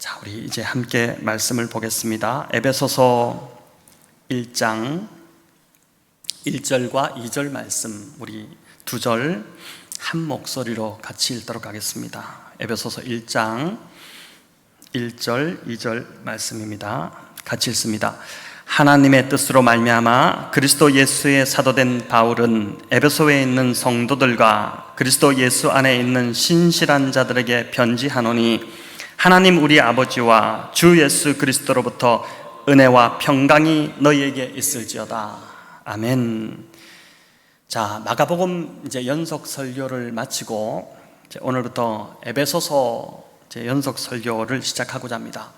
자, 우리 이제 함께 말씀을 보겠습니다. 에베소서 1장 1절과 2절 말씀, 우리 두 절 한 목소리로 같이 읽도록 하겠습니다. 에베소서 1장 1절 2절 말씀입니다. 같이 읽습니다. 하나님의 뜻으로 말미암아 그리스도 예수의 사도된 바울은 에베소에 있는 성도들과 그리스도 예수 안에 있는 신실한 자들에게 편지하노니, 하나님 우리 아버지와 주 예수 그리스도로부터 은혜와 평강이 너희에게 있을지어다. 아멘. 자, 마가복음 이제 연속 설교를 마치고 이제 오늘부터 에베소서 이제 연속 설교를 시작하고자 합니다.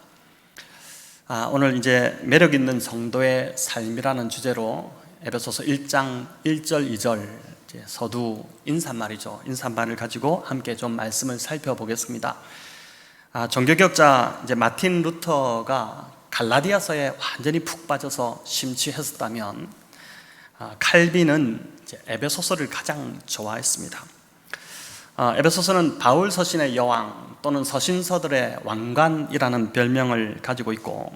오늘 이제 매력 있는 성도의 삶이라는 주제로 에베소서 1장 1절 2절 이제 서두 인사말이죠. 인사말을 가지고 함께 좀 말씀을 살펴보겠습니다. 종교개혁자 이제 마틴 루터가 갈라디아서에 완전히 푹 빠져서 심취했었다면, 칼빈은 이제 에베소서를 가장 좋아했습니다. 에베소서는 바울 서신의 여왕 또는 서신서들의 왕관이라는 별명을 가지고 있고,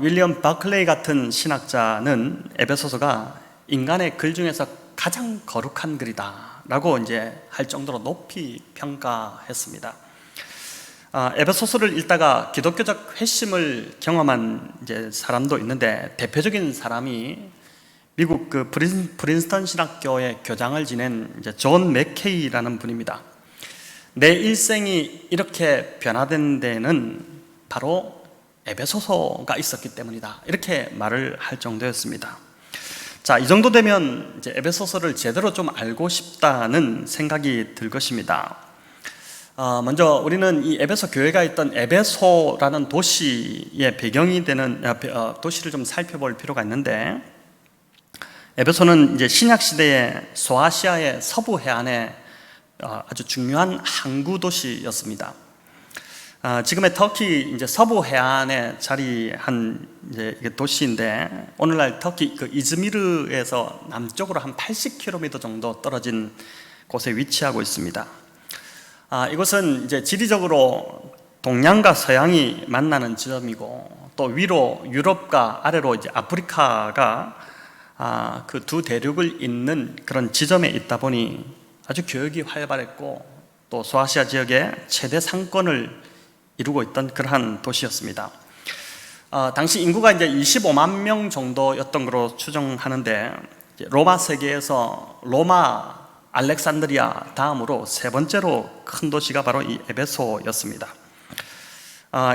윌리엄 버클레이 같은 신학자는 에베소서가 인간의 글 중에서 가장 거룩한 글이다 라고 이제 할 정도로 높이 평가했습니다. 에베소서를 읽다가 기독교적 회심을 경험한 이제 사람도 있는데, 대표적인 사람이 미국 그 프린스턴 신학교의 교장을 지낸 이제 존 맥케이라는 분입니다. 내 일생이 이렇게 변화된 데는 바로 에베소서가 있었기 때문이다, 이렇게 말을 할 정도였습니다. 자, 이 정도 되면 이제 에베소서를 제대로 좀 알고 싶다는 생각이 들 것입니다. 먼저 우리는 이 에베소 교회가 있던 에베소라는 도시의 배경이 되는 도시를 좀 살펴볼 필요가 있는데, 에베소는 이제 신약 시대의 소아시아의 서부 해안에 아주 중요한 항구 도시였습니다. 지금의 터키 이제 서부 해안에 자리한 이제 도시인데, 오늘날 터키 그 이즈미르에서 남쪽으로 한 80km 정도 떨어진 곳에 위치하고 있습니다. 이곳은 이제 지리적으로 동양과 서양이 만나는 지점이고, 또 위로 유럽과 아래로 이제 아프리카가 그 두 대륙을 잇는 그런 지점에 있다 보니 아주 교역이 활발했고, 또 소아시아 지역의 최대 상권을 이루고 있던 그러한 도시였습니다. 당시 인구가 이제 25만 명 정도였던 것으로 추정하는데, 로마 세계에서 로마, 알렉산드리아 다음으로 세 번째로 큰 도시가 바로 이 에베소였습니다.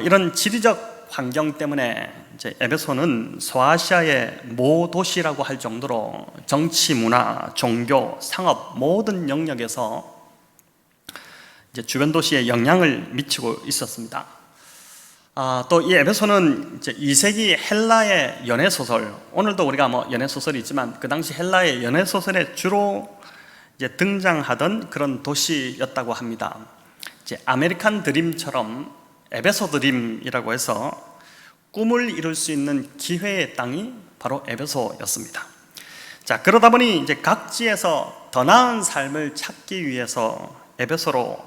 이런 지리적 환경 때문에 이제 에베소는 소아시아의 모도시라고 할 정도로 정치, 문화, 종교, 상업 모든 영역에서 이제 주변 도시에 영향을 미치고 있었습니다. 또 이 에베소는 이제 2세기 헬라의 연애 소설, 오늘도 우리가 뭐 연애 소설이 있지만 그 당시 헬라의 연애 소설에 주로 이제 등장하던 그런 도시였다고 합니다. 이제 아메리칸 드림처럼 에베소 드림이라고 해서 꿈을 이룰 수 있는 기회의 땅이 바로 에베소였습니다. 자, 그러다 보니 이제 각지에서 더 나은 삶을 찾기 위해서 에베소로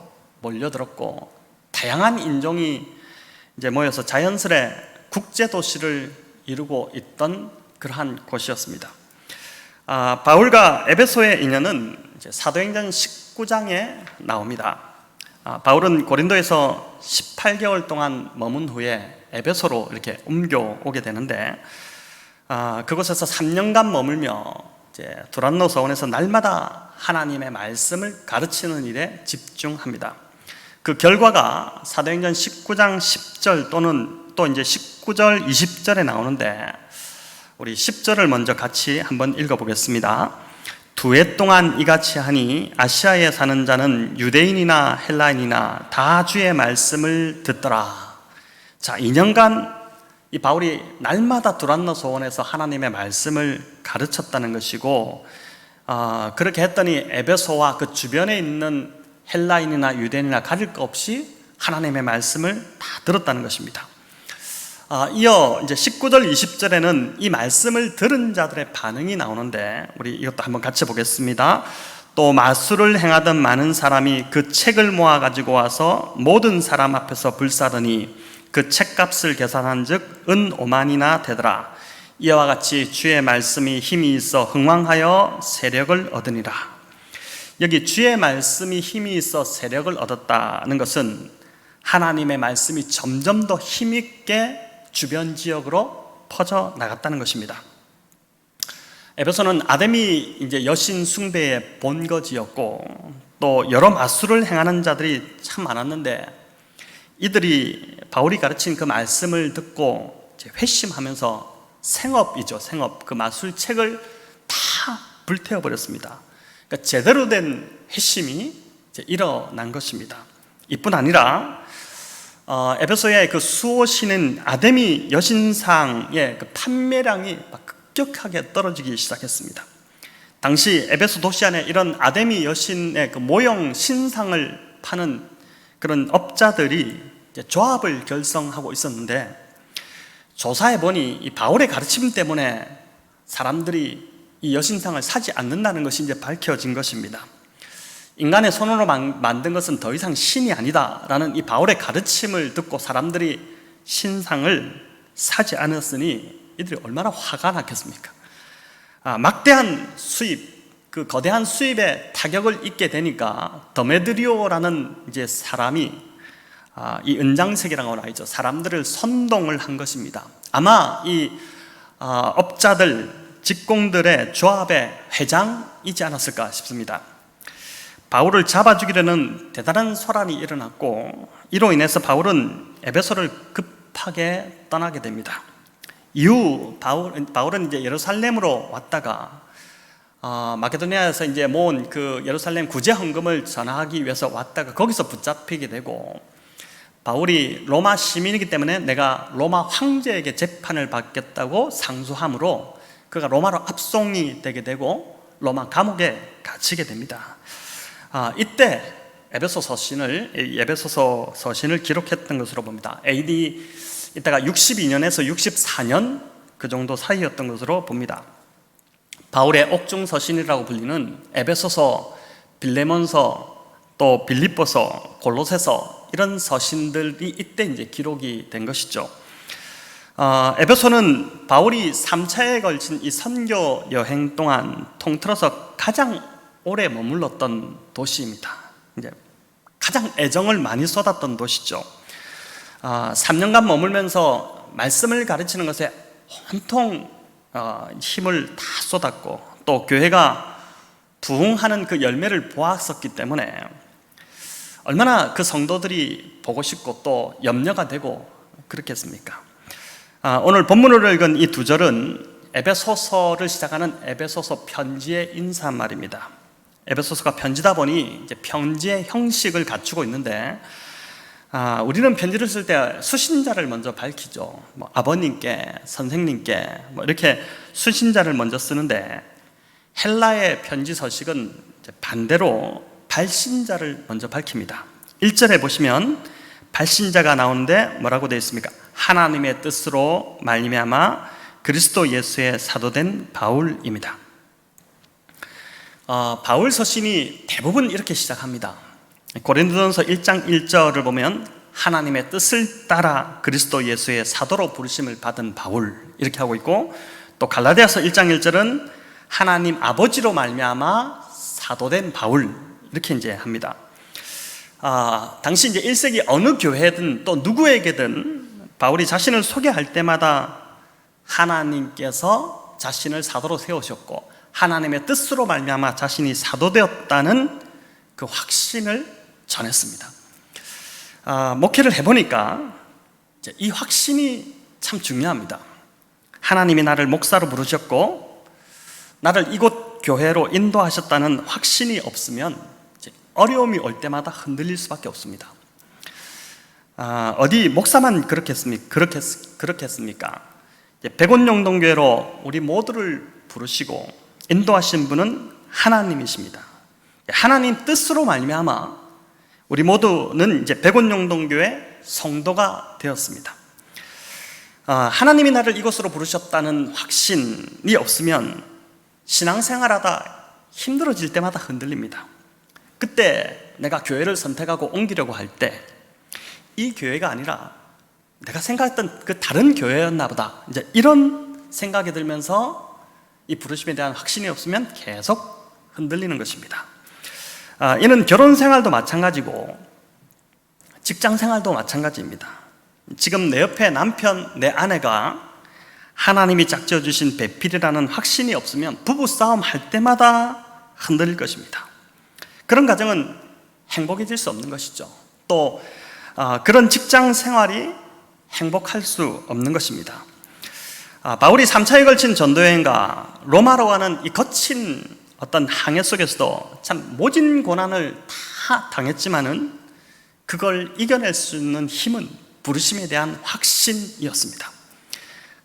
몰려들었고, 다양한 인종이 이제 모여서 자연스레 국제 도시를 이루고 있던 그러한 곳이었습니다. 바울과 에베소의 인연은 이제 사도행전 19장에 나옵니다. 바울은 고린도에서 18개월 동안 머문 후에 에베소로 이렇게 옮겨오게 되는데, 그곳에서 3년간 머물며 이제 두란노 서원에서 날마다 하나님의 말씀을 가르치는 일에 집중합니다. 그 결과가 사도행전 19장 10절 또는 또 이제 19절 20절에 나오는데, 우리 10절을 먼저 같이 한번 읽어보겠습니다. 두 해 동안 이같이 하니 아시아에 사는 자는 유대인이나 헬라인이나 다 주의 말씀을 듣더라. 자, 2년간 이 바울이 날마다 두란노 소원에서 하나님의 말씀을 가르쳤다는 것이고, 그렇게 했더니 에베소와 그 주변에 있는 헬라인이나 유대인이나 가릴 것 없이 하나님의 말씀을 다 들었다는 것입니다. 이어 이제 19절 20절에는 이 말씀을 들은 자들의 반응이 나오는데, 우리 이것도 한번 같이 보겠습니다. 또 마술을 행하던 많은 사람이 그 책을 모아 가지고 와서 모든 사람 앞에서 불사르니 그 책값을 계산한 즉 은 5만이나 되더라. 이와 같이 주의 말씀이 힘이 있어 흥왕하여 세력을 얻으니라. 여기 주의 말씀이 힘이 있어 세력을 얻었다는 것은 하나님의 말씀이 점점 더 힘있게 주변 지역으로 퍼져 나갔다는 것입니다. 에베소는 아데미 이제 여신 숭배의 본거지였고 또 여러 마술을 행하는 자들이 참 많았는데 이들이 바울이 가르친 그 말씀을 듣고 회심하면서 생업, 그 마술책을 다 불태워 버렸습니다. 그러니까 제대로 된 회심이 일어난 것입니다. 이뿐 아니라 에베소의 그 수호신인 아데미 여신상의 그 판매량이 급격하게 떨어지기 시작했습니다. 당시 에베소 도시 안에 이런 아데미 여신의 그 모형 신상을 파는 그런 업자들이 이제 조합을 결성하고 있었는데 조사해 보니 이 바울의 가르침 때문에 사람들이 이 여신상을 사지 않는다는 것이 이제 밝혀진 것입니다. 인간의 손으로 만든 것은 더 이상 신이 아니다라는 이 바울의 가르침을 듣고 사람들이 신상을 사지 않았으니 이들이 얼마나 화가 났겠습니까? 막대한 수입, 그 거대한 수입에 타격을 입게 되니까 더메드리오라는 이제 사람이 이 은장색이라고 나오죠. 사람들을 선동을 한 것입니다. 아마 이 업자들, 직공들의 조합의 회장이지 않았을까 싶습니다. 바울을 잡아주기려는 대단한 소란이 일어났고 이로 인해서 바울은 에베소를 급하게 떠나게 됩니다. 이후 바울은 이제 예루살렘으로 왔다가 마케도니아에서 이제 모은 그 예루살렘 구제 헌금을 전하기 위해서 왔다가 거기서 붙잡히게 되고 바울이 로마 시민이기 때문에 내가 로마 황제에게 재판을 받겠다고 상소함으로 그가 로마로 압송이 되게 되고 로마 감옥에 갇히게 됩니다. 이때 에베소서 서신을 기록했던 것으로 봅니다. AD 이따가 62년에서 64년 그 정도 사이였던 것으로 봅니다. 바울의 옥중 서신이라고 불리는 에베소서, 빌레몬서, 또 빌립보서, 골로새서 이런 서신들이 이때 이제 기록이 된 것이죠. 에베소는 바울이 3차에 걸친 이 선교 여행 동안 통틀어서 가장 오래 머물렀던 도시입니다. 이제 가장 애정을 많이 쏟았던 도시죠. 3년간 머물면서 말씀을 가르치는 것에 온통 힘을 다 쏟았고 또 교회가 부흥하는 그 열매를 보았었기 때문에 얼마나 그 성도들이 보고 싶고 또 염려가 되고 그렇겠습니까? 오늘 본문으로 읽은 이 두 절은 에베소서를 시작하는 에베소서 편지의 인사말입니다. 에베소서가 편지다 보니 이제 편지의 형식을 갖추고 있는데 우리는 편지를 쓸 때 수신자를 먼저 밝히죠. 아버님께, 선생님께 이렇게 수신자를 먼저 쓰는데 헬라의 편지 서식은 반대로 발신자를 먼저 밝힙니다. 1절에 보시면 발신자가 나오는데 뭐라고 되어 있습니까? 하나님의 뜻으로 말미암아 그리스도 예수의 사도된 바울입니다. 바울 서신이 대부분 이렇게 시작합니다. 고린도전서 1장 1절을 보면 하나님의 뜻을 따라 그리스도 예수의 사도로 부르심을 받은 바울 이렇게 하고 있고 또 갈라디아서 1장 1절은 하나님 아버지로 말미암아 사도된 바울 이렇게 이제 합니다. 당시 이제 1세기 어느 교회든 또 누구에게든 바울이 자신을 소개할 때마다 하나님께서 자신을 사도로 세우셨고 하나님의 뜻으로 말미암아 자신이 사도되었다는 그 확신을 전했습니다. 목회를 해보니까 이 확신이 참 중요합니다. 하나님이 나를 목사로 부르셨고 나를 이곳 교회로 인도하셨다는 확신이 없으면 어려움이 올 때마다 흔들릴 수밖에 없습니다. 어디 목사만 그렇겠습니까? 백운영동교회로 우리 모두를 부르시고 인도하신 분은 하나님이십니다. 하나님 뜻으로 말미암아 우리 모두는 이제 백운영동교회 성도가 되었습니다. 하나님이 나를 이곳으로 부르셨다는 확신이 없으면 신앙생활하다 힘들어질 때마다 흔들립니다. 그때 내가 교회를 선택하고 옮기려고 할 때 이 교회가 아니라 내가 생각했던 그 다른 교회였나 보다. 이제 이런 생각이 들면서 이 부르심에 대한 확신이 없으면 계속 흔들리는 것입니다. 이는 결혼 생활도 마찬가지고 직장 생활도 마찬가지입니다. 지금 내 옆에 남편, 내 아내가 하나님이 짝지어 주신 배필이라는 확신이 없으면 부부싸움 할 때마다 흔들릴 것입니다. 그런 가정은 행복해질 수 없는 것이죠. 또 그런 직장 생활이 행복할 수 없는 것입니다. 바울이 3차에 걸친 전도여행과 로마로 가는 이 거친 어떤 항해 속에서도 참 모진 고난을 다 당했지만은 그걸 이겨낼 수 있는 힘은 부르심에 대한 확신이었습니다.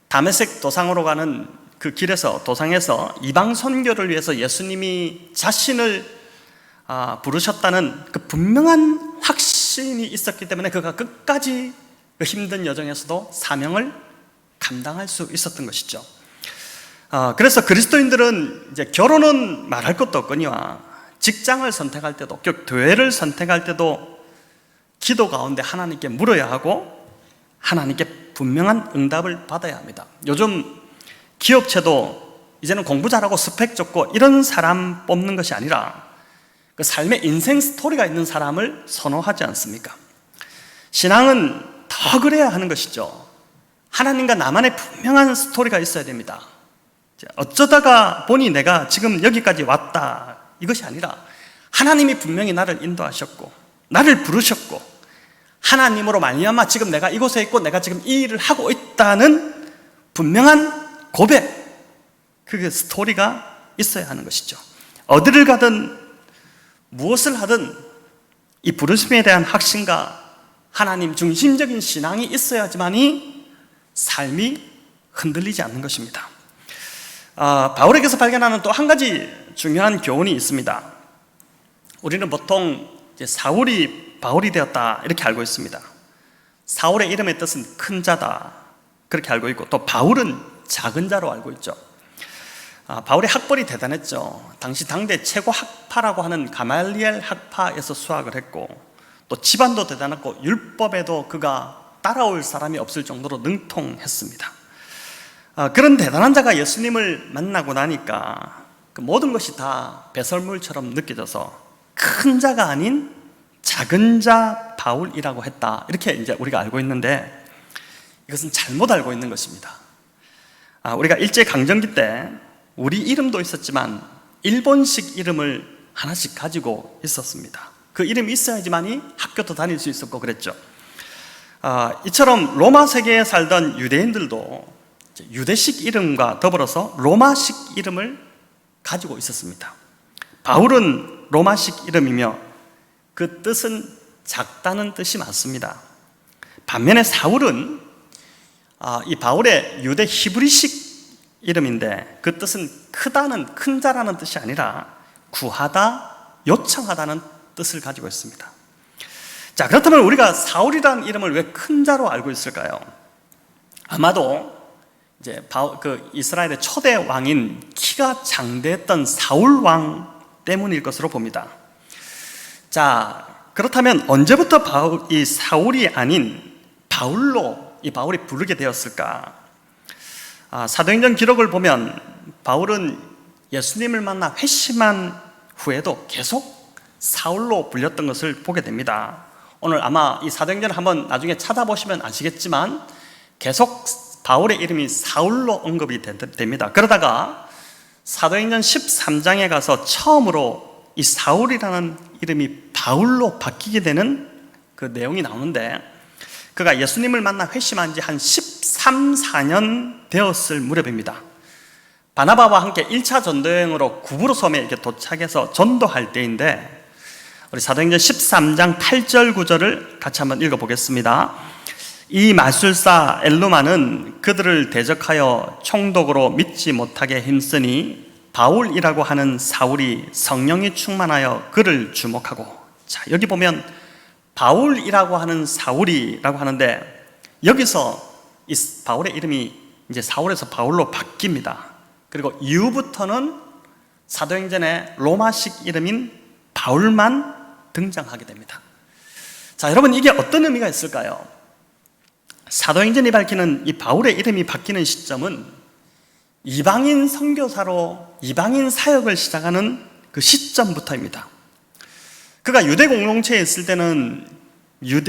다메섹 도상으로 가는 그 길에서, 도상에서 이방 선교를 위해서 예수님이 자신을 부르셨다는 그 분명한 확신이 있었기 때문에 그가 끝까지 그 힘든 여정에서도 사명을 감당할 수 있었던 것이죠. 그래서 그리스도인들은 이제 결혼은 말할 것도 없거니와 직장을 선택할 때도, 교회를 선택할 때도 기도 가운데 하나님께 물어야 하고 하나님께 분명한 응답을 받아야 합니다. 요즘 기업체도 이제는 공부 잘하고 스펙 좋고 이런 사람 뽑는 것이 아니라 그 삶의 인생 스토리가 있는 사람을 선호하지 않습니까? 신앙은 더 그래야 하는 것이죠. 하나님과 나만의 분명한 스토리가 있어야 됩니다. 어쩌다가 보니 내가 지금 여기까지 왔다, 이것이 아니라 하나님이 분명히 나를 인도하셨고 나를 부르셨고 하나님으로 말미암아 지금 내가 이곳에 있고 내가 지금 이 일을 하고 있다는 분명한 고백, 그게 스토리가 있어야 하는 것이죠. 어디를 가든 무엇을 하든 이 부르심에 대한 확신과 하나님 중심적인 신앙이 있어야지만이 삶이 흔들리지 않는 것입니다. 바울에게서 발견하는 또 한 가지 중요한 교훈이 있습니다. 우리는 보통 이제 사울이 바울이 되었다 이렇게 알고 있습니다. 사울의 이름의 뜻은 큰 자다 그렇게 알고 있고, 또 바울은 작은 자로 알고 있죠. 바울의 학벌이 대단했죠. 당시 당대 최고 학파라고 하는 가말리엘 학파에서 수학을 했고, 또 집안도 대단했고 율법에도 그가 따라올 사람이 없을 정도로 능통했습니다. 그런 대단한 자가 예수님을 만나고 나니까 그 모든 것이 다 배설물처럼 느껴져서 큰 자가 아닌 작은 자 바울이라고 했다, 이렇게 이제 우리가 알고 있는데 이것은 잘못 알고 있는 것입니다. 우리가 일제강점기 때 우리 이름도 있었지만 일본식 이름을 하나씩 가지고 있었습니다. 그 이름이 있어야지만이 학교도 다닐 수 있었고 그랬죠. 이처럼 로마 세계에 살던 유대인들도 유대식 이름과 더불어서 로마식 이름을 가지고 있었습니다. 바울은 로마식 이름이며 그 뜻은 작다는 뜻이 맞습니다. 반면에 사울은 이 바울의 유대 히브리식 이름인데 그 뜻은 크다는, 큰 자라는 뜻이 아니라 구하다, 요청하다는 뜻을 가지고 있습니다. 자, 그렇다면 우리가 사울이라는 이름을 왜 큰 자로 알고 있을까요? 아마도 이제 그 이스라엘의 초대 왕인 키가 장대했던 사울 왕 때문일 것으로 봅니다. 자, 그렇다면 언제부터 이 사울이 아닌 바울로 이 바울이 부르게 되었을까? 사도행전 기록을 보면 바울은 예수님을 만나 회심한 후에도 계속 사울로 불렸던 것을 보게 됩니다. 오늘 아마 이 사도행전을 한번 나중에 찾아보시면 아시겠지만 계속 바울의 이름이 사울로 언급이 됩니다. 그러다가 사도행전 13장에 가서 처음으로 이 사울이라는 이름이 바울로 바뀌게 되는 그 내용이 나오는데, 그가 예수님을 만나 회심한 지 한 13, 14년 되었을 무렵입니다. 바나바와 함께 1차 전도여행으로 구브로섬에 이렇게 도착해서 전도할 때인데, 우리 사도행전 13장 8절 9절을 같이 한번 읽어보겠습니다. 이 마술사 엘루마는 그들을 대적하여 총독으로 믿지 못하게 힘쓰니 바울이라고 하는 사울이 성령이 충만하여 그를 주목하고, 자, 여기 보면 바울이라고 하는 사울이라고 하는데 여기서 이 바울의 이름이 이제 사울에서 바울로 바뀝니다. 그리고 이후부터는 사도행전의 로마식 이름인 바울만 등장하게 됩니다. 자, 여러분, 이게 어떤 의미가 있을까요? 사도행전이 밝히는 이 바울의 이름이 바뀌는 시점은 이방인 선교사로 이방인 사역을 시작하는 그 시점부터입니다. 그가 유대 공동체에 있을 때는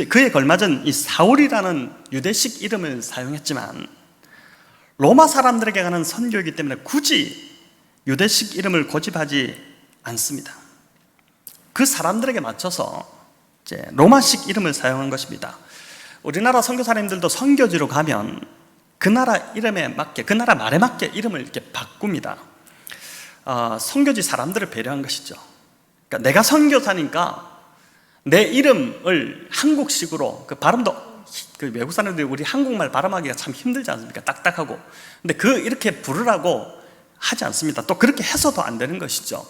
그에 걸맞은 이 사울이라는 유대식 이름을 사용했지만 로마 사람들에게 가는 선교이기 때문에 굳이 유대식 이름을 고집하지 않습니다. 그 사람들에게 맞춰서 이제 로마식 이름을 사용한 것입니다. 우리나라 선교사님들도 선교지로 가면 그 나라 이름에 맞게, 그 나라 말에 맞게 이름을 이렇게 바꿉니다. 선교지 사람들을 배려한 것이죠. 그러니까 내가 선교사니까 내 이름을 한국식으로, 그 발음도 그 외국 사람들이 우리 한국말 발음하기가 참 힘들지 않습니까? 딱딱하고. 근데 이렇게 부르라고 하지 않습니다. 또 그렇게 해서도 안 되는 것이죠.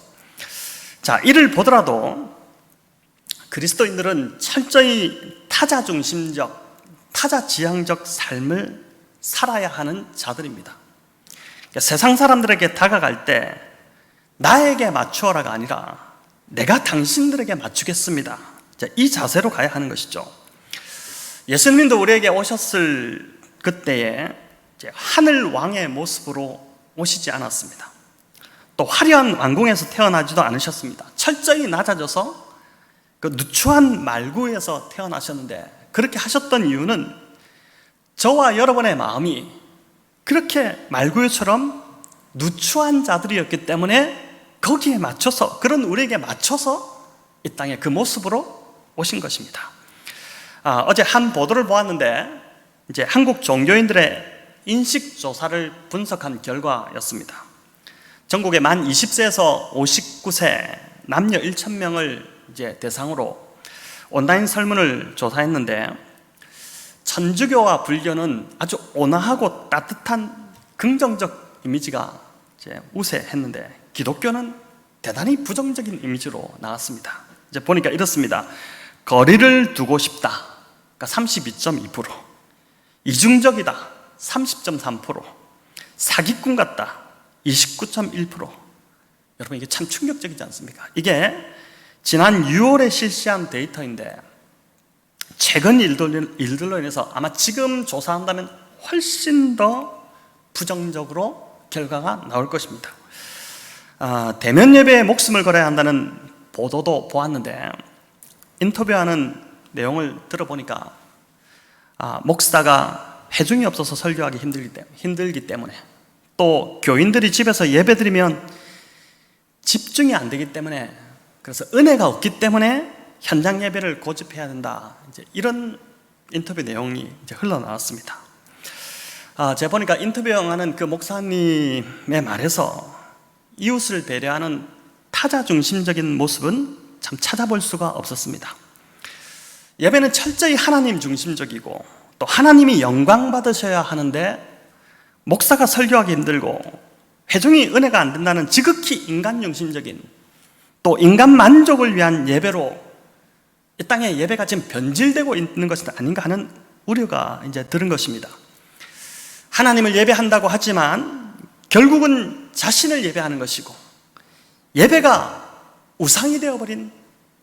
자, 이를 보더라도 그리스도인들은 철저히 타자 중심적, 타자 지향적 삶을 살아야 하는 자들입니다. 그러니까 세상 사람들에게 다가갈 때 나에게 맞추어라가 아니라 내가 당신들에게 맞추겠습니다. 이 자세로 가야 하는 것이죠. 예수님도 우리에게 오셨을 그때에 하늘 왕의 모습으로 오시지 않았습니다. 또 화려한 왕궁에서 태어나지도 않으셨습니다. 철저히 낮아져서 그 누추한 말구에서 태어나셨는데, 그렇게 하셨던 이유는 저와 여러분의 마음이 그렇게 말구유처럼 누추한 자들이었기 때문에 거기에 맞춰서, 그런 우리에게 맞춰서 이 땅에 그 모습으로 오신 것입니다. 어제 한 보도를 보았는데 이제 한국 종교인들의 인식 조사를 분석한 결과였습니다. 전국의 만 20세에서 59세 남녀 1,000명을 이제 대상으로 온라인 설문을 조사했는데, 천주교와 불교는 아주 온화하고 따뜻한 긍정적 이미지가 이제 우세했는데, 기독교는 대단히 부정적인 이미지로 나왔습니다. 이제 보니까 이렇습니다. 거리를 두고 싶다, 그러니까 32.2%, 이중적이다, 30.3%, 사기꾼 같다, 29.1%. 여러분, 이게 참 충격적이지 않습니까? 이게 지난 6월에 실시한 데이터인데, 최근 일들로 인해서 아마 지금 조사한다면 훨씬 더 부정적으로 결과가 나올 것입니다. 대면 예배에 목숨을 걸어야 한다는 보도도 보았는데, 인터뷰하는 내용을 들어보니까 목사가 회중이 없어서 설교하기 힘들기 때문에, 또 교인들이 집에서 예배드리면 집중이 안 되기 때문에, 그래서 은혜가 없기 때문에 현장 예배를 고집해야 된다, 이제 이런 인터뷰 내용이 이제 흘러나왔습니다. 제가 보니까 인터뷰하는 그 목사님의 말에서 이웃을 배려하는 타자 중심적인 모습은 참 찾아볼 수가 없었습니다. 예배는 철저히 하나님 중심적이고 또 하나님이 영광 받으셔야 하는데, 목사가 설교하기 힘들고 회중이 은혜가 안 된다는 지극히 인간 중심적인, 또 인간 만족을 위한 예배로 이 땅에 예배가 지금 변질되고 있는 것은 아닌가 하는 우려가 이제 들은 것입니다. 하나님을 예배한다고 하지만 결국은 자신을 예배하는 것이고, 예배가 우상이 되어버린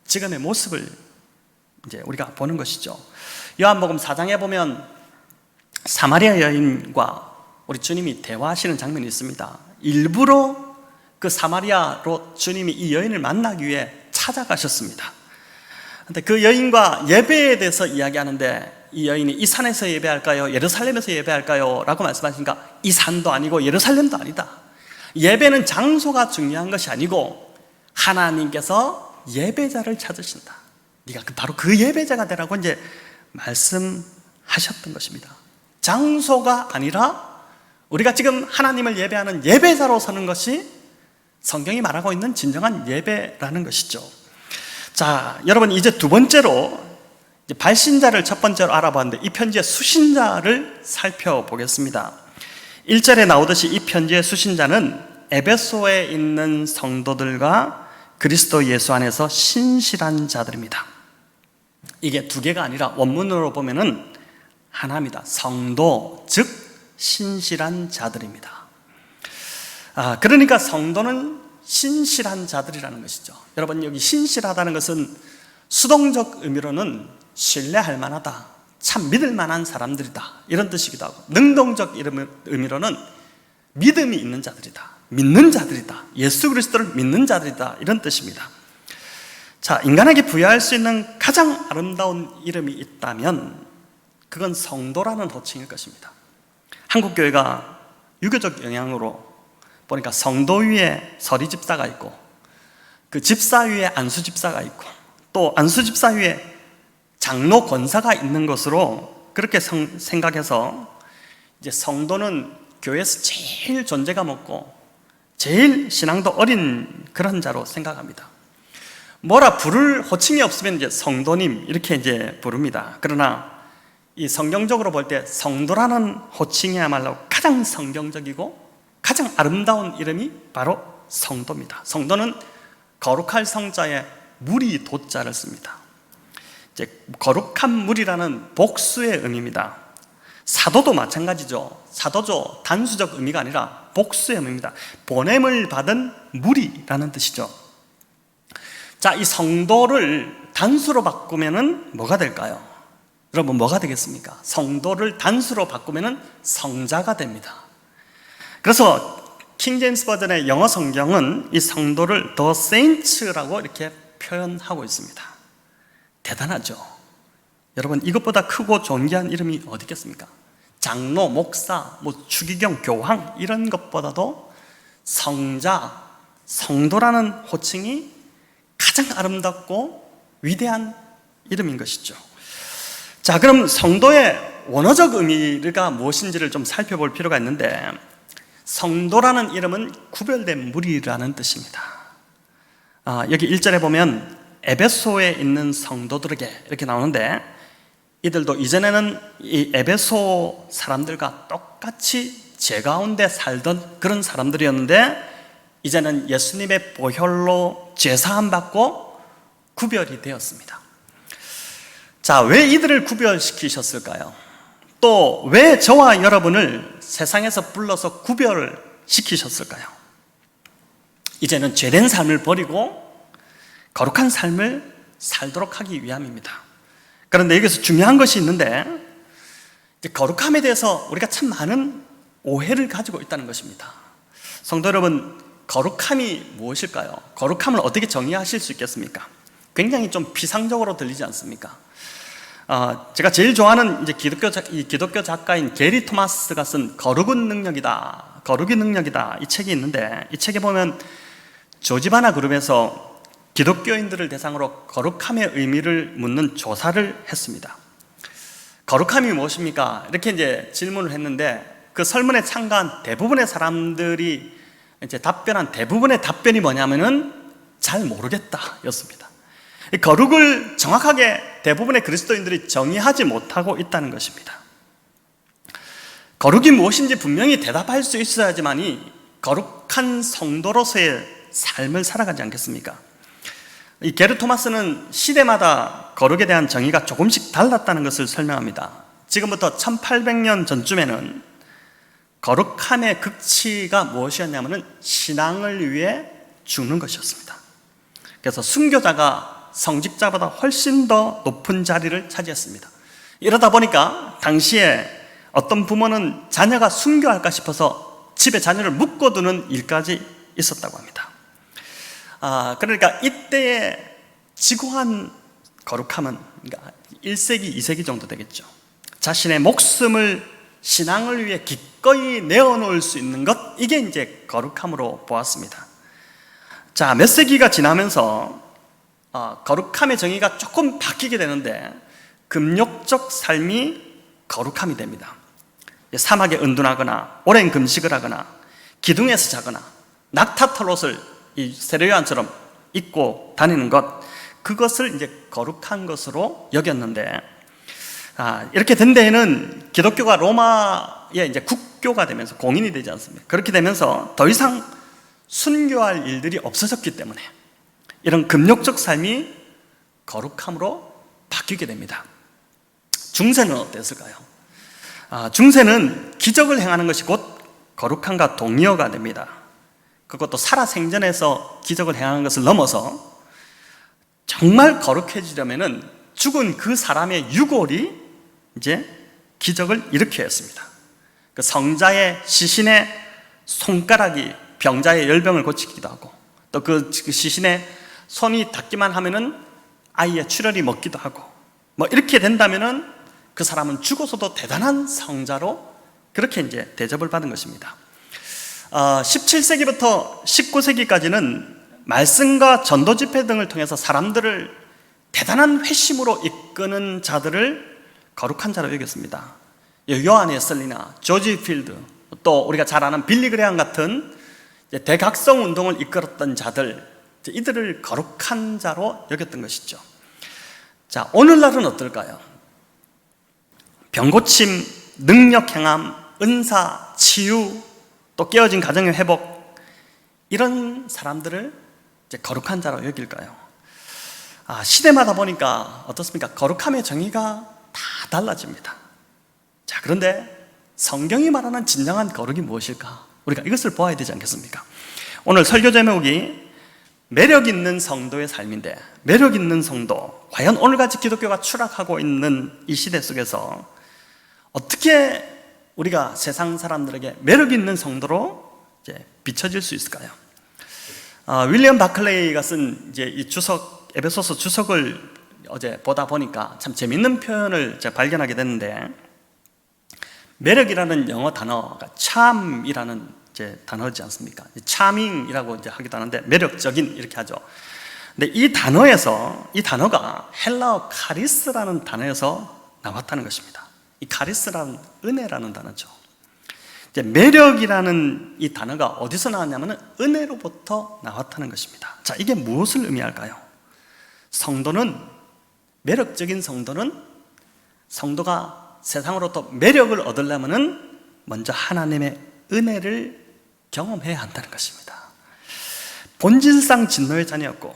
지금의 모습을 이제 우리가 보는 것이죠. 요한복음 4장에 보면 사마리아 여인과 우리 주님이 대화하시는 장면이 있습니다. 일부러 그 사마리아로 주님이 이 여인을 만나기 위해 찾아가셨습니다. 근데 그 여인과 예배에 대해서 이야기하는데, 이 여인이 이 산에서 예배할까요? 예루살렘에서 예배할까요? 라고 말씀하시니까, 이 산도 아니고 예루살렘도 아니다. 예배는 장소가 중요한 것이 아니고 하나님께서 예배자를 찾으신다. 네가 바로 그 예배자가 되라고 이제 말씀하셨던 것입니다. 장소가 아니라 우리가 지금 하나님을 예배하는 예배자로 서는 것이 성경이 말하고 있는 진정한 예배라는 것이죠. 자, 여러분, 이제 두 번째로 이제 발신자를 첫 번째로 알아봤는데, 이 편지의 수신자를 살펴보겠습니다. 1절에 나오듯이 이 편지의 수신자는 에베소에 있는 성도들과 그리스도 예수 안에서 신실한 자들입니다. 이게 두 개가 아니라 원문으로 보면은 하나입니다. 성도, 즉 신실한 자들입니다. 그러니까 성도는 신실한 자들이라는 것이죠. 여러분, 여기 신실하다는 것은 수동적 의미로는 신뢰할 만하다, 참 믿을 만한 사람들이다, 이런 뜻이기도 하고, 능동적 의미로는 믿음이 있는 자들이다, 믿는 자들이다, 예수 그리스도를 믿는 자들이다, 이런 뜻입니다. 자, 인간에게 부여할 수 있는 가장 아름다운 이름이 있다면 그건 성도라는 호칭일 것입니다. 한국교회가 유교적 영향으로 보니까 성도 위에 서리 집사가 있고, 그 집사 위에 안수 집사가 있고, 또 안수 집사 위에 장로 권사가 있는 것으로 그렇게 생각해서 이제 성도는 교회에서 제일 존재감 없고 제일 신앙도 어린 그런 자로 생각합니다. 뭐라 부를 호칭이 없으면 이제 성도님 이렇게 이제 부릅니다. 그러나 이 성경적으로 볼 때 성도라는 호칭이야말로 가장 성경적이고 가장 아름다운 이름이 바로 성도입니다. 성도는 거룩할 성자에 무리 도자를 씁니다. 이제 거룩한 무리라는 복수의 의미입니다. 사도도 마찬가지죠. 사도죠, 단수적 의미가 아니라 복수의 의미입니다. 보냄을 받은 무리라는 뜻이죠. 자, 이 성도를 단수로 바꾸면은 뭐가 될까요? 여러분, 뭐가 되겠습니까? 성도를 단수로 바꾸면은 성자가 됩니다. 그래서 킹 제임스 버전의 영어 성경은 이 성도를 The Saints라고 이렇게 표현하고 있습니다. 대단하죠? 여러분, 이것보다 크고 존귀한 이름이 어디 있겠습니까? 장로, 목사, 추기경, 교황 이런 것보다도 성자, 성도라는 호칭이 가장 아름답고 위대한 이름인 것이죠. 자, 그럼 성도의 원어적 의미가 무엇인지를 좀 살펴볼 필요가 있는데, 성도라는 이름은 구별된 무리라는 뜻입니다. 여기 1절에 보면 에베소에 있는 성도들에게 이렇게 나오는데, 이들도 이전에는 이 에베소 사람들과 똑같이 죄 가운데 살던 그런 사람들이었는데, 이제는 예수님의 보혈로 죄사함 받고 구별이 되었습니다. 자, 왜 이들을 구별시키셨을까요? 또 왜 저와 여러분을 세상에서 불러서 구별시키셨을까요? 이제는 죄된 삶을 버리고 거룩한 삶을 살도록 하기 위함입니다. 그런데 여기서 중요한 것이 있는데, 거룩함에 대해서 우리가 참 많은 오해를 가지고 있다는 것입니다. 성도 여러분, 거룩함이 무엇일까요? 거룩함을 어떻게 정의하실 수 있겠습니까? 굉장히 좀 피상적으로 들리지 않습니까? 제가 제일 좋아하는 이제 기독교 작가인 게리 토마스가 쓴 거룩은 능력이다, 거룩이 능력이다, 이 책이 있는데, 이 책에 보면 조지바나 그룹에서 기독교인들을 대상으로 거룩함의 의미를 묻는 조사를 했습니다. 거룩함이 무엇입니까? 이렇게 이제 질문을 했는데, 그 설문에 참가한 대부분의 사람들이 이제 답변한 대부분의 답변이 뭐냐면은 잘 모르겠다 였습니다. 거룩을 정확하게 대부분의 그리스도인들이 정의하지 못하고 있다는 것입니다. 거룩이 무엇인지 분명히 대답할 수 있어야지만이 거룩한 성도로서의 삶을 살아가지 않겠습니까? 이 게르 토마스는 시대마다 거룩에 대한 정의가 조금씩 달랐다는 것을 설명합니다. 지금부터 1800년 전쯤에는 거룩함의 극치가 무엇이었냐면 신앙을 위해 죽는 것이었습니다. 그래서 순교자가 성직자보다 훨씬 더 높은 자리를 차지했습니다. 이러다 보니까 당시에 어떤 부모는 자녀가 순교할까 싶어서 집에 자녀를 묶어두는 일까지 있었다고 합니다. 그러니까 이때의 지고한 거룩함은 1세기, 2세기 정도 되겠죠. 자신의 목숨을 신앙을 위해 기꺼이 내어놓을 수 있는 것, 이게 이제 거룩함으로 보았습니다. 자, 몇 세기가 지나면서 거룩함의 정의가 조금 바뀌게 되는데, 금욕적 삶이 거룩함이 됩니다. 사막에 은둔하거나 오랜 금식을 하거나 기둥에서 자거나 낙타털 옷을 이 세례요한처럼 입고 다니는 것, 그것을 이제 거룩한 것으로 여겼는데, 이렇게 된 데에는 기독교가 로마의 이제 국교가 되면서 공인이 되지 않습니까? 그렇게 되면서 더 이상 순교할 일들이 없어졌기 때문에 이런 금욕적 삶이 거룩함으로 바뀌게 됩니다. 중세는 어땠을까요? 중세는 기적을 행하는 것이 곧 거룩함과 동의어가 됩니다. 그것도 살아생전에서 기적을 행하는 것을 넘어서 정말 거룩해지려면 죽은 그 사람의 유골이 이제 기적을 일으켜야 했습니다. 그 성자의 시신의 손가락이 병자의 열병을 고치기도 하고, 또 그 시신의 손이 닿기만 하면은 아이의 출혈이 먹기도 하고, 뭐 이렇게 된다면은 그 사람은 죽어서도 대단한 성자로 그렇게 이제 대접을 받은 것입니다. 17세기부터 19세기까지는 말씀과 전도 집회 등을 통해서 사람들을 대단한 회심으로 이끄는 자들을 거룩한 자로 여겼습니다. 요한 웨슬리나 조지 필드, 또 우리가 잘 아는 빌리 그레함 같은 대각성 운동을 이끌었던 자들, 이들을 거룩한 자로 여겼던 것이죠. 자, 오늘날은 어떨까요? 병고침, 능력 행함, 은사, 치유, 또 깨어진 가정의 회복, 이런 사람들을 이제 거룩한 자로 여길까요? 시대마다 보니까 어떻습니까? 거룩함의 정의가 다 달라집니다. 자, 그런데 성경이 말하는 진정한 거룩이 무엇일까? 우리가 이것을 보아야 되지 않겠습니까? 오늘 설교 제목이 매력 있는 성도의 삶인데, 매력 있는 성도, 과연 오늘같이 기독교가 추락하고 있는 이 시대 속에서 어떻게 우리가 세상 사람들에게 매력 있는 성도로 이제 비춰질 수 있을까요? 윌리엄 바클레이가 쓴 이제 이 주석, 에베소서 주석을 어제 보다 보니까 참 재밌는 표현을 제가 발견하게 됐는데, 매력이라는 영어 단어가 charm이라는 이제 단어지 않습니까? charming이라고 이제 하기도 하는데 매력적인 이렇게 하죠. 근데 이 단어가 헬라어 카리스라는 단어에서 나왔다는 것입니다. 이 카리스라는 은혜라는 단어죠. 이제 매력이라는 이 단어가 어디서 나왔냐면 은혜로부터 나왔다는 것입니다. 자, 이게 무엇을 의미할까요? 매력적인 성도가 세상으로부터 매력을 얻으려면 먼저 하나님의 은혜를 경험해야 한다는 것입니다. 본질상 진노의 자녀였고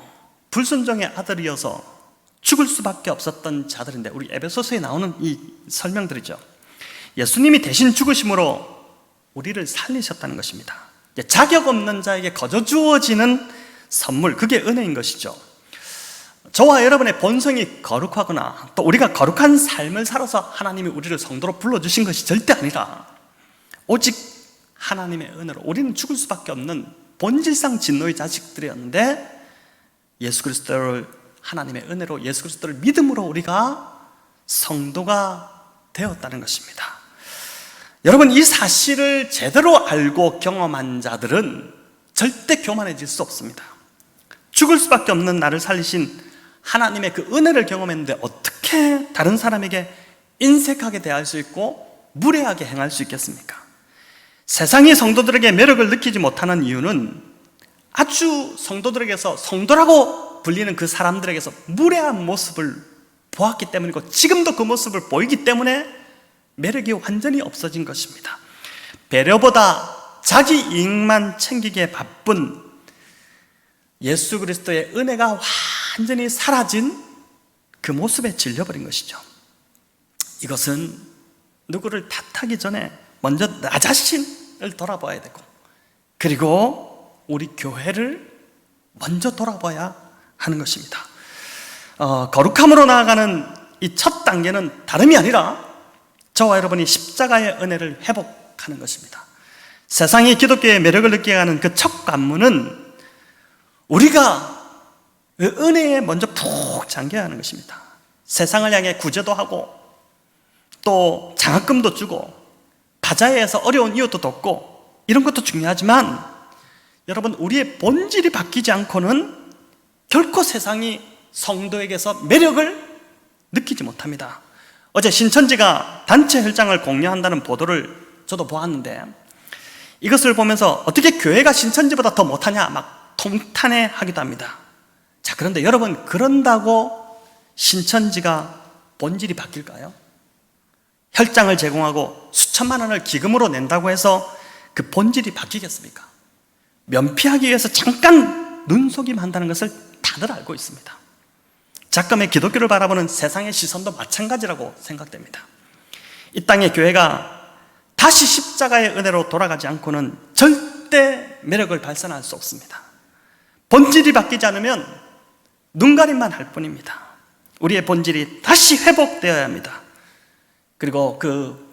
불순종의 아들이어서 죽을 수밖에 없었던 자들인데, 우리 에베소서에 나오는 이 설명들이죠. 예수님이 대신 죽으심으로 우리를 살리셨다는 것입니다. 자격 없는 자에게 거저 주어지는 선물, 그게 은혜인 것이죠. 저와 여러분의 본성이 거룩하거나 또 우리가 거룩한 삶을 살아서 하나님이 우리를 성도로 불러주신 것이 절대 아니라, 오직 하나님의 은혜로 우리는 죽을 수밖에 없는 본질상 진노의 자식들이었는데, 하나님의 은혜로 예수 그리스도를 믿음으로 우리가 성도가 되었다는 것입니다. 여러분, 이 사실을 제대로 알고 경험한 자들은 절대 교만해질 수 없습니다. 죽을 수밖에 없는 나를 살리신 하나님의 그 은혜를 경험했는데 어떻게 다른 사람에게 인색하게 대할 수 있고 무례하게 행할 수 있겠습니까? 세상이 성도들에게 매력을 느끼지 못하는 이유는 아주 성도들에게서 성도라고 불리는 그 사람들에게서 무례한 모습을 보았기 때문이고, 지금도 그 모습을 보이기 때문에 매력이 완전히 없어진 것입니다. 배려보다 자기 이익만 챙기기에 바쁜 예수 그리스도의 은혜가 완전히 사라진 그 모습에 질려버린 것이죠. 이것은 누구를 탓하기 전에 먼저 나 자신을 돌아봐야 되고, 그리고 우리 교회를 먼저 돌아봐야 하는 것입니다. 거룩함으로 나아가는 이 첫 단계는 다름이 아니라 저와 여러분이 십자가의 은혜를 회복하는 것입니다. 세상이 기독교의 매력을 느끼게 하는 그 첫 관문은 우리가 그 은혜에 먼저 푹 잠겨야 하는 것입니다. 세상을 향해 구제도 하고 또 장학금도 주고 바자회에서 어려운 이웃도 돕고, 이런 것도 중요하지만 여러분, 우리의 본질이 바뀌지 않고는 결코 세상이 성도에게서 매력을 느끼지 못합니다. 어제 신천지가 단체 혈장을 공유한다는 보도를 저도 보았는데, 이것을 보면서 어떻게 교회가 신천지보다 더 못하냐 막 통탄해 하기도 합니다. 자, 그런데 여러분, 그런다고 신천지가 본질이 바뀔까요? 혈장을 제공하고 수천만 원을 기금으로 낸다고 해서 그 본질이 바뀌겠습니까? 면피하기 위해서 잠깐 눈속임 한다는 것을 다들 알고 있습니다. 잠깐의 기독교를 바라보는 세상의 시선도 마찬가지라고 생각됩니다. 이 땅의 교회가 다시 십자가의 은혜로 돌아가지 않고는 절대 매력을 발산할 수 없습니다. 본질이 바뀌지 않으면 눈가림만 할 뿐입니다. 우리의 본질이 다시 회복되어야 합니다. 그리고 그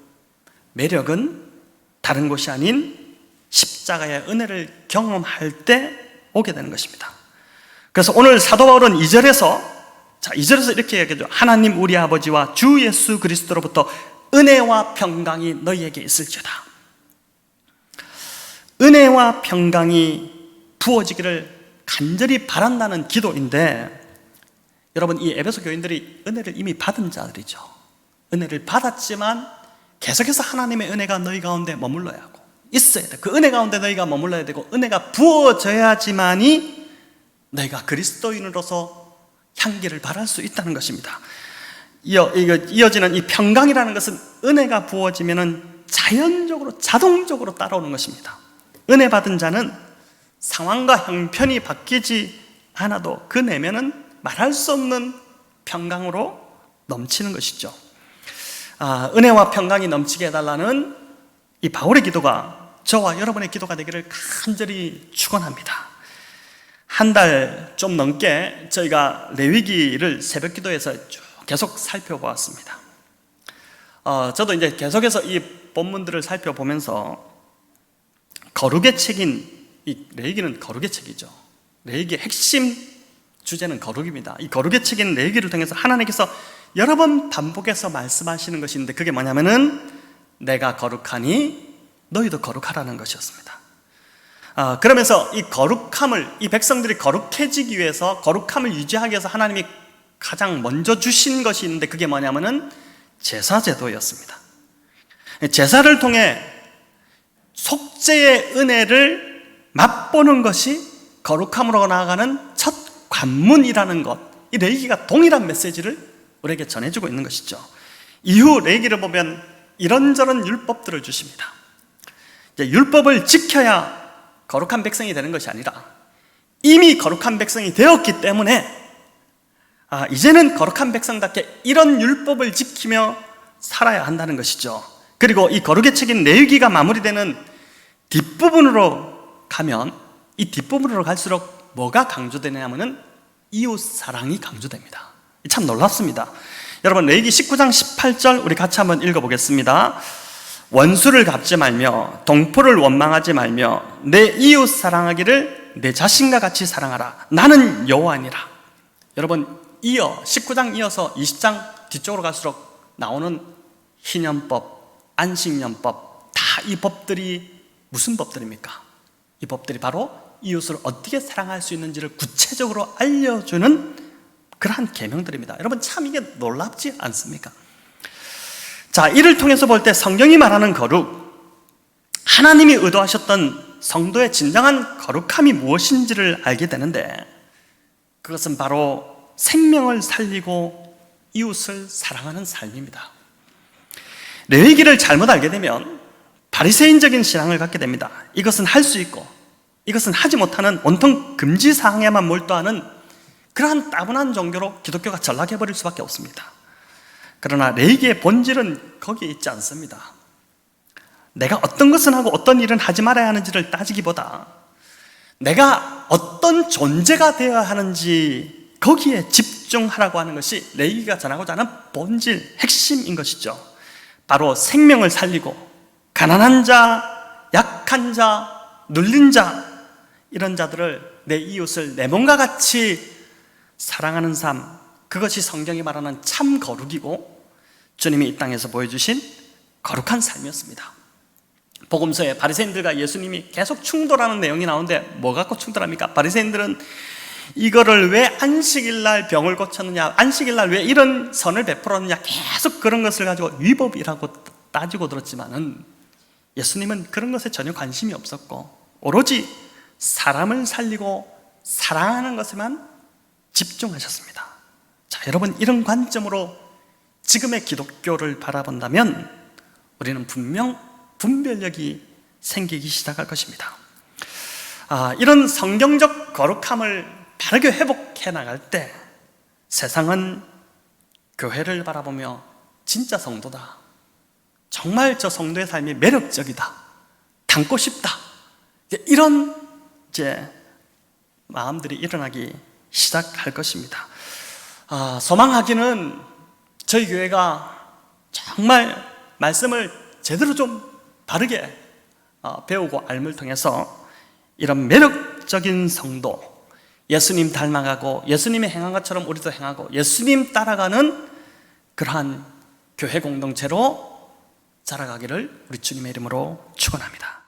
매력은 다른 곳이 아닌 십자가의 은혜를 경험할 때 오게 되는 것입니다. 그래서 오늘 사도 바울은 2절에서 이렇게 얘기하죠. 하나님 우리 아버지와 주 예수 그리스도로부터 은혜와 평강이 너희에게 있을지어다. 은혜와 평강이 부어지기를 간절히 바란다는 기도인데, 여러분, 이 에베소 교인들이 은혜를 이미 받은 자들이죠. 은혜를 받았지만 계속해서 하나님의 은혜가 너희 가운데 머물러야 하고 있어야 돼. 그 은혜 가운데 너희가 머물러야 되고, 은혜가 부어져야지만이 너희가 그리스도인으로서 향기를 발할 수 있다는 것입니다. 이어지는 이 평강이라는 것은 은혜가 부어지면 자연적으로, 자동적으로 따라오는 것입니다. 은혜 받은 자는 상황과 형편이 바뀌지 않아도 그 내면은 말할 수 없는 평강으로 넘치는 것이죠. 은혜와 평강이 넘치게 해달라는 이 바울의 기도가 저와 여러분의 기도가 되기를 간절히 축원합니다. 한 달 좀 넘게 저희가 레위기를 새벽 기도에서 쭉 계속 살펴보았습니다. 저도 이제 계속해서 이 본문들을 살펴보면서 거룩의 책인 이 레위기는 거룩의 책이죠. 레위기의 핵심 주제는 거룩입니다. 이 거룩의 책인 레위기를 통해서 하나님께서 여러 번 반복해서 말씀하시는 것이 있는데, 그게 뭐냐면은 내가 거룩하니 너희도 거룩하라는 것이었습니다. 그러면서 이 거룩함을, 이 백성들이 거룩해지기 위해서, 거룩함을 유지하기 위해서 하나님이 가장 먼저 주신 것이 있는데, 그게 뭐냐면은 제사제도였습니다. 제사를 통해 속죄의 은혜를 맛보는 것이 거룩함으로 나아가는 첫 관문이라는 것, 이 레위기가 동일한 메시지를 우리에게 전해주고 있는 것이죠. 이후 레위기를 보면 이런저런 율법들을 주십니다. 이제 율법을 지켜야 거룩한 백성이 되는 것이 아니라 이미 거룩한 백성이 되었기 때문에 이제는 거룩한 백성답게 이런 율법을 지키며 살아야 한다는 것이죠. 그리고 이 거룩의 책인 레위기가 마무리되는 뒷부분으로 가면, 이 뒷부분으로 갈수록 뭐가 강조되냐면은 이웃 사랑이 강조됩니다. 참 놀랍습니다. 여러분, 레위기 19장 18절 우리 같이 한번 읽어보겠습니다. 원수를 갚지 말며 동포를 원망하지 말며 내 이웃 사랑하기를 내 자신과 같이 사랑하라. 나는 여호와니라. 여러분, 19장 이어서 20장 뒤쪽으로 갈수록 나오는 희년법, 안식년법, 다 이 법들이 무슨 법들입니까? 이 법들이 바로 이웃을 어떻게 사랑할 수 있는지를 구체적으로 알려주는 그러한 계명들입니다. 여러분, 참 이게 놀랍지 않습니까? 자, 이를 통해서 볼 때 성경이 말하는 거룩, 하나님이 의도하셨던 성도의 진정한 거룩함이 무엇인지를 알게 되는데, 그것은 바로 생명을 살리고 이웃을 사랑하는 삶입니다. 레위기를 잘못 알게 되면 바리새인적인 신앙을 갖게 됩니다. 이것은 할 수 있고 이것은 하지 못하는 온통 금지사항에만 몰두하는 그러한 따분한 종교로 기독교가 전락해버릴 수밖에 없습니다. 그러나 레위기의 본질은 거기에 있지 않습니다. 내가 어떤 것은 하고 어떤 일은 하지 말아야 하는지를 따지기보다 내가 어떤 존재가 되어야 하는지 거기에 집중하라고 하는 것이 레위기가 전하고자 하는 본질, 핵심인 것이죠. 바로 생명을 살리고 가난한 자, 약한 자, 눌린 자, 이런 자들을, 내 이웃을 내 몸과 같이 사랑하는 삶, 그것이 성경이 말하는 참 거룩이고 주님이 이 땅에서 보여주신 거룩한 삶이었습니다. 복음서에 바리새인들과 예수님이 계속 충돌하는 내용이 나오는데 뭐 갖고 충돌합니까? 바리새인들은 이거를 왜 안식일날 병을 고쳤느냐, 안식일날 왜 이런 선을 베풀었느냐, 계속 그런 것을 가지고 위법이라고 따지고 들었지만은 예수님은 그런 것에 전혀 관심이 없었고 오로지 사람을 살리고 사랑하는 것에만 집중하셨습니다. 자, 여러분, 이런 관점으로 지금의 기독교를 바라본다면 우리는 분명 분별력이 생기기 시작할 것입니다. 이런 성경적 거룩함을 바르게 회복해 나갈 때 세상은 교회를 바라보며 진짜 성도다, 정말 저 성도의 삶이 매력적이다, 닮고 싶다, 이런 마음들이 일어나기 시작할 것입니다. 소망하기는 저희 교회가 정말 말씀을 제대로 좀 바르게 배우고 알물 통해서 이런 매력적인 성도, 예수님 닮아가고 예수님이 행한 것처럼 우리도 행하고 예수님 따라가는 그러한 교회 공동체로 자라가기를 우리 주님의 이름으로 축원합니다.